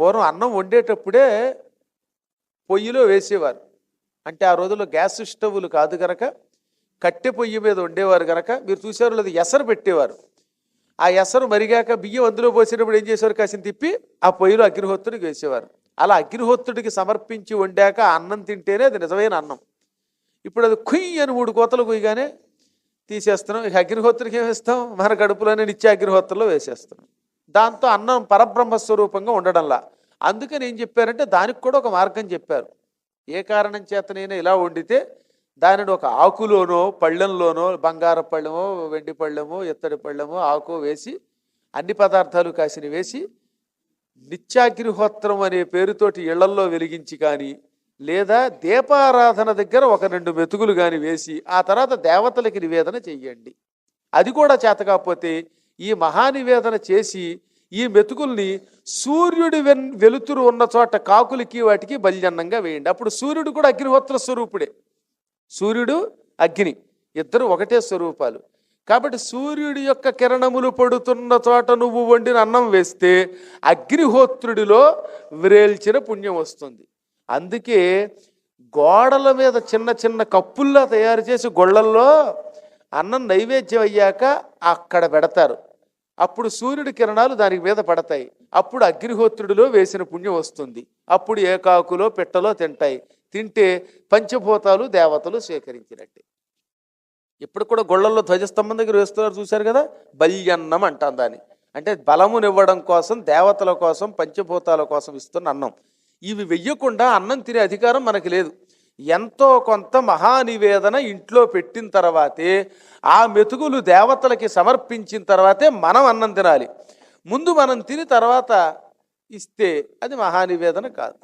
పూర్వం అన్నం వండేటప్పుడే పొయ్యిలో వేసేవారు. అంటే ఆ రోజుల్లో గ్యాస్ స్టవ్లు కాదు గనక కట్టె పొయ్యి మీద వండేవారు గనక మీరు చూసేవారు లేదు, ఎసరు పెట్టేవారు. ఆ ఎసరు మరిగాక బియ్యం అందులో పోసేటప్పుడు ఏం చేసేవారు, కాసిన తిప్పి ఆ పొయ్యిలో అగ్నిహోత్రుడికి వేసేవారు. అలా అగ్నిహోత్రుడికి సమర్పించి వండాక అన్నం తింటేనే అది నిజమైన అన్నం. ఇప్పుడు అది కుయ్యి అని 3 కోతలు కుయ్యగానే తీసేస్తున్నాం. ఇక అగ్నిహోత్రుడికి ఏమిస్తాం, మన కడుపులోనే నిత్య అగ్నిహోత్రంలో వేసేస్తున్నాం. దాంతో అన్నం పరబ్రహ్మస్వరూపంగా ఉండడంలా. అందుకని ఏం చెప్పారంటే దానికి కూడా ఒక మార్గం చెప్పారు. ఏ కారణం చేతనైనా ఇలా వండితే దానిని ఒక ఆకులోనో పళ్ళెంలోనో, బంగారు పళ్ళెమో వెండి పళ్ళెమో ఇత్తడి పళ్ళెమో ఆకు వేసి అన్ని పదార్థాలు కాసిన వేసి నిత్యాగ్నిహోత్రం అనే పేరుతోటి ఇళ్లల్లో వెలిగించి కానీ, లేదా దీపారాధన దగ్గర 1-2 మెతుకులు కానీ వేసి ఆ తర్వాత దేవతలకి నివేదన చెయ్యండి. అది కూడా చేత కాకపోతే ఈ మహానివేదన చేసి ఈ మెతుకుల్ని సూర్యుడి వెలుతురు ఉన్న చోట కాకులకి వాటికి బలిజన్నంగా వేయండి. అప్పుడు సూర్యుడు కూడా అగ్నిహోత్ర స్వరూపుడే. సూర్యుడు అగ్ని ఇద్దరు ఒకటే స్వరూపాలు కాబట్టి సూర్యుడి యొక్క కిరణములు పడుతున్న చోట నువ్వు వండిన అన్నం వేస్తే అగ్నిహోత్రుడిలో విరేల్చిన పుణ్యం వస్తుంది. అందుకే గోడల మీద చిన్న చిన్న కప్పుల్లా తయారు చేసి గొళ్ళల్లో అన్నం నైవేద్యం అయ్యాక అక్కడ పెడతారు. అప్పుడు సూర్యుడి కిరణాలు దానికి మీద పడతాయి. అప్పుడు అగ్నిహోత్రుడిలో వేసిన పుణ్యం వస్తుంది. అప్పుడు ఏ కాకులో పిట్టలో తింటాయి. తింటే పంచభూతాలు దేవతలు స్వీకరించినట్టే. ఇప్పుడు కూడా గొళ్ళల్లో ధ్వజస్తంభం దగ్గర వేస్తున్నారు చూశారు కదా, బల్యన్నం అంటాం దాన్ని. అంటే బలమునివ్వడం కోసం, దేవతల కోసం, పంచభూతాల కోసం ఇస్తున్న అన్నం. ఇవి వెయ్యకుండా అన్నం తినే అధికారం మనకి లేదు. ఎంతో కొంత మహానివేదన ఇంట్లో పెట్టిన తర్వాతే, ఆ మెతుకులు దేవతలకి సమర్పించిన తర్వాతే మనం అన్నం తినాలి. ముందు మనం తిని తర్వాత ఇస్తే అది మహానివేదన కాదు.